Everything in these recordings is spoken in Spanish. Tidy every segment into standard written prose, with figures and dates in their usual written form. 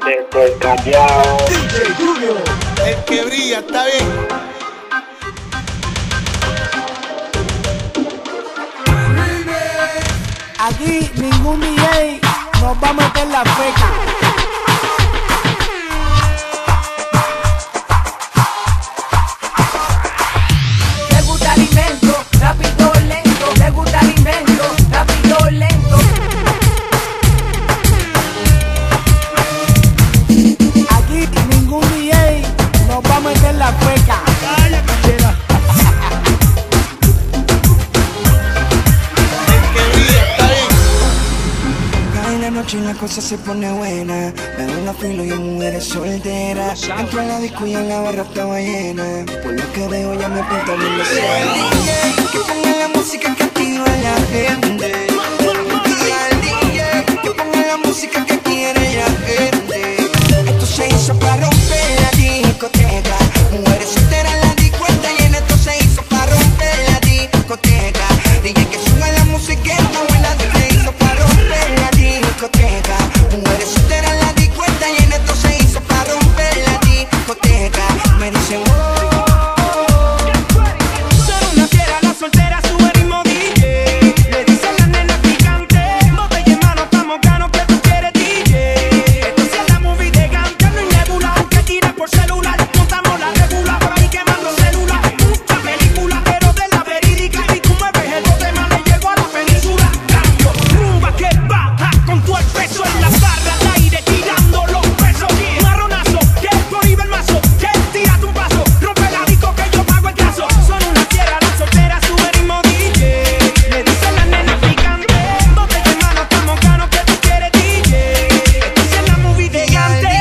Desde Callao. DJ Junior, el que brilla, está bien. Aquí ningún DJ nos va a meter la feca. Le gusta el invento, rápido o lento. Le gusta el invento, rápido o lento. Aquí ningún DJ nos va a meter la feca. Y la cosa se pone buena, me ven a filo y mujeres solteras. Entro a la disco y en la barra estaba llena. Por lo que veo ya me pinta bien la cena. DJ, que ponga la música que activa a la gente. Y al DJ, que ponga la música que quiere la gente. Esto se hizo para romper la discoteca. Mujeres solteras en la discoteca y en esto se hizo para romper la discoteca. DJ que suba la música buena, se hizo para romper la discoteca. Mujeres solteras en la discoteca y en esto se hizo para romper la discoteca. Me dicen Son una fiera, las solteras sube ritmo DJ. Le dicen las nenas picantes, botella en mano, estamos ganos que tú quieres DJ. Esto sí es la movie de Gante, no hay nebula, aunque tira por celular. Montamos la regula, por ahí quemando celular. Mucha película, pero de la verídica. Y tú me ves el bote, man, le llego a la península. Cambio, rumba que baja con todo el peso en la barra, al aire tirando los pesos. Marronazo, que prohíbe el mazo, que tira tu paso, rompe la disco que yo pago el caso. Son una fiera, las solteras sube ritmo DJ. Le dicen las nenas picantes, botella en mano, estamos ganos que tú quieres DJ. Esto sí es la movie de Gante.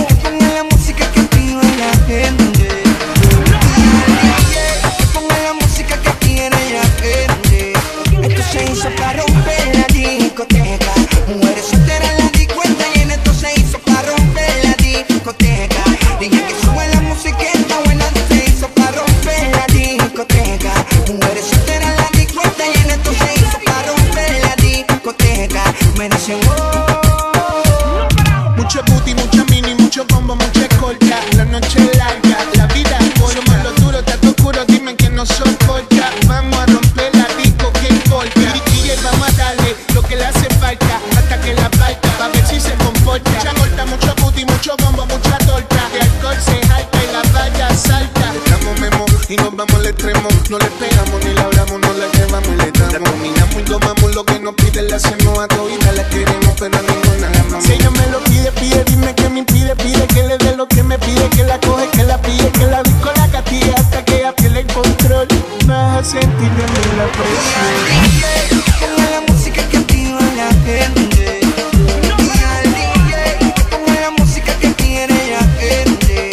que ponga la música que activa a la gente. Que ponga la música que quiere la gente. Esto se hizo para romper la discoteca. Mujeres solteras en la discoteca y en esto se hizo para romper la discoteca. Dije que sube la música está buena, se hizo para romper la discoteca. Mujeres solteras en la discoteca y en esto se hizo para romper la discoteca. Me dicen Mucho booty, mucha mini, mucho combo, mucha escolta. La noche es larga, la vida corta. Somos los duros, está oscuro, dime que no soporta. Vamos a romper la disco, que importa. DJ, vamos a darle lo que le hace falta, hasta que la falta, pa' ver si se comporta. Mucha corta, mucho booty, mucho combo, mucha torta. De alcohol se jalta y la valla salta. Estamos memo y nos vamos al extremo. No le pegamos ni la hablamos, no la llevamos y le damos. La dominamos y tomamos lo que nos pide, le hacemos a toditas, la queremos, pero a ninguna la amamos. Si ella me lo pide, pide, dime que me impide, pide que le dé lo que me pide, que la coge, que la pille, que la disco la castigue hasta que ella pierde el control. Vas a sentir de mí la presión. ponga la música que activa a la gente. Y al DJ, que ponga la música que quiere la gente.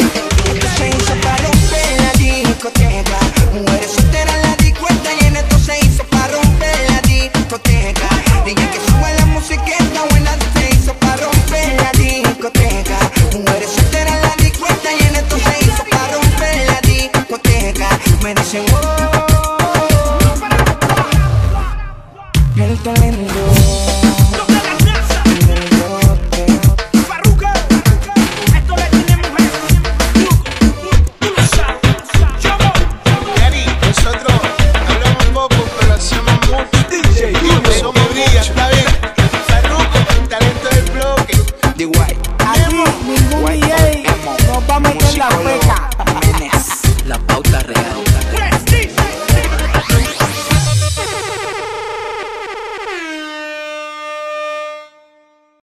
Esto se hizo para romper la discoteca. Mujeres solteras en la discoteca y en esto se hizo para romper la discoteca. DJ que sube la música está buena, se hizo para romper la discoteca. Mujeres solteras en la discoteca y en esto se hizo para romper la discoteca. Me dicen el talento del bote. Yari, nosotros hablamos poco, pero hacemos mucho. DJ Junior, Somos brilla, está bien. Farruko, el talento del bloque. The White. Aquí ningún DJ nos va a meter la feca.